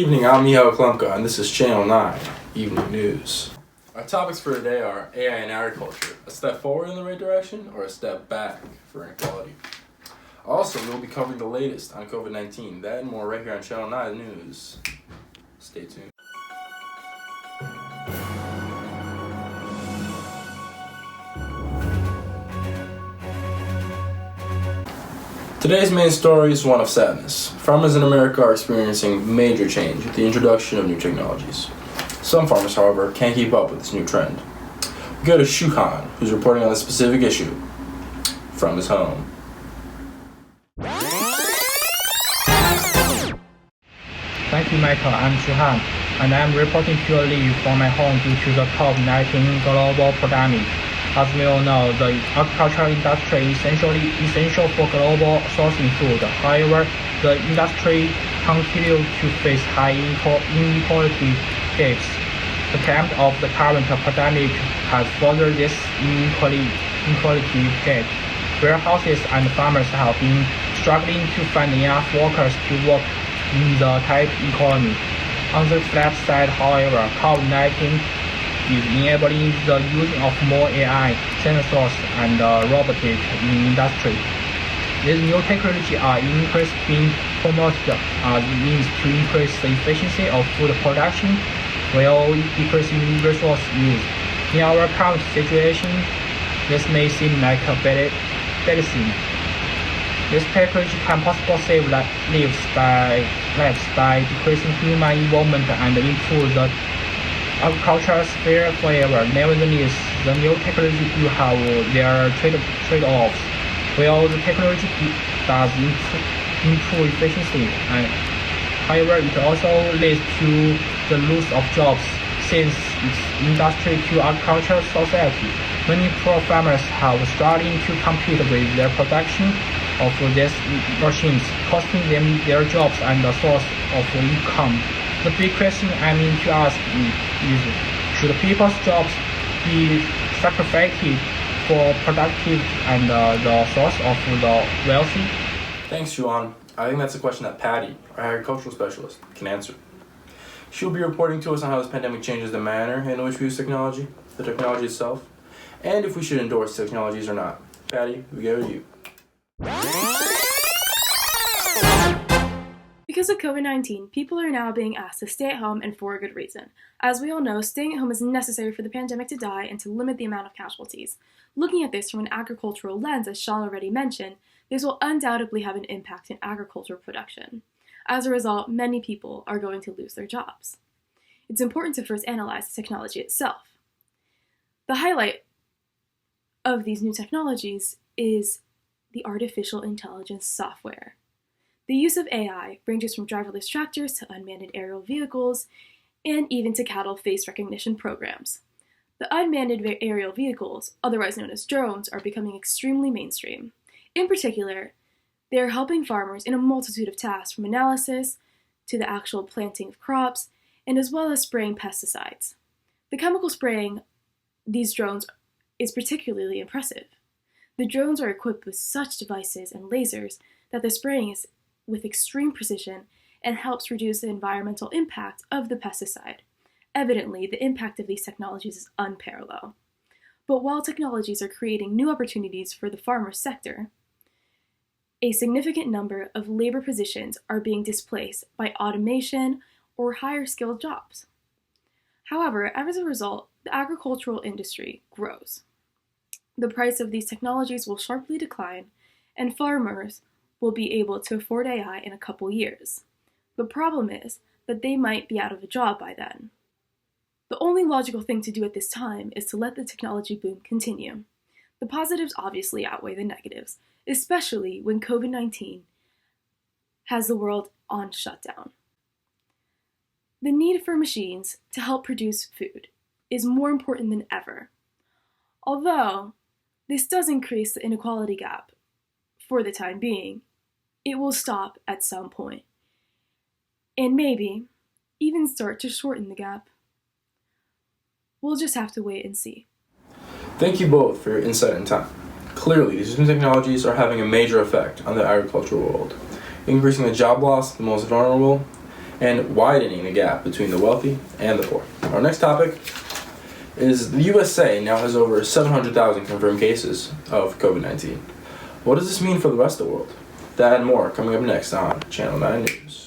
evening, I'm Michal Klempka, and this is Channel 9 Evening News. Our topics for today are AI in agriculture, a step forward in the right direction or a step back for inequality. Also, we'll be covering the latest on COVID-19, that and more right here on Channel 9 News. Stay tuned. Today's main story is one of sadness. Farmers in America are experiencing major change with the introduction of new technologies. Some farmers, however, can't keep up with this new trend. We go to Shuhan, who's reporting on this specific issue from his home. Thank you, Michael. I'm Shuhan, and I'm reporting to you live from my home due to the COVID-19 global pandemic. As we all know, the agricultural industry is essential for global sourcing food. However, the industry continues to face high inequality gaps. The climate of the current pandemic has furthered this inequality gap. Warehouses and farmers have been struggling to find enough workers to work in the tight economy. On the flip side, however, COVID-19 is enabling the use of more AI, sensors, and robotics in industry. These new technologies are being promoted as means to increase the efficiency of food production while decreasing resource use. In our current situation, this may seem like a bad thing. This technology can possibly save lives by decreasing human involvement and improve the agricultural sphere forever. Nevertheless, the new technology do have their trade-offs. While the technology does improve efficiency, however, it also leads to the loss of jobs since its industry to agricultural society. Many poor farmers have struggling to compete with their production of these machines, costing them their jobs and the source of income. The big question I mean to ask is, should people's jobs be sacrificed for productive and the source of the wealthy? Thanks, Shuhan. I think that's a question that Patty, our agricultural specialist, can answer. She'll be reporting to us on how this pandemic changes the manner in which we use technology, the technology itself, and if we should endorse technologies or not. Patty, we go to you. Because of COVID-19, people are now being asked to stay at home and for a good reason. As we all know, staying at home is necessary for the pandemic to die and to limit the amount of casualties. Looking at this from an agricultural lens, as Sean already mentioned, this will undoubtedly have an impact in agriculture production. As a result, many people are going to lose their jobs. It's important to first analyze the technology itself. The highlight of these new technologies is the artificial intelligence software. The use of AI ranges from driverless tractors to unmanned aerial vehicles, and even to cattle face recognition programs. The unmanned aerial vehicles, otherwise known as drones, are becoming extremely mainstream. In particular, they are helping farmers in a multitude of tasks, from analysis to the actual planting of crops, and as well as spraying pesticides. The chemical spraying these drones is particularly impressive. The drones are equipped with such devices and lasers that the spraying is with extreme precision and helps reduce the environmental impact of the pesticide. Evidently, the impact of these technologies is unparalleled. But while technologies are creating new opportunities for the farmer sector, a significant number of labor positions are being displaced by automation or higher skilled jobs. However, as a result, the agricultural industry grows. The price of these technologies will sharply decline, and farmers will be able to afford AI in a couple years. The problem is that they might be out of a job by then. The only logical thing to do at this time is to let the technology boom continue. The positives obviously outweigh the negatives, especially when COVID-19 has the world on shutdown. The need for machines to help produce food is more important than ever. Although this does increase the inequality gap for the time being, it will stop at some point, and maybe even start to shorten the gap. We'll just have to wait and see. Thank you both for your insight and time. Clearly, these new technologies are having a major effect on the agricultural world, increasing the job loss of the most vulnerable and widening the gap between the wealthy and the poor. Our next topic is the USA now has over 700,000 confirmed cases of COVID-19. What does this mean for the rest of the world? That and more coming up next on Channel 9 News.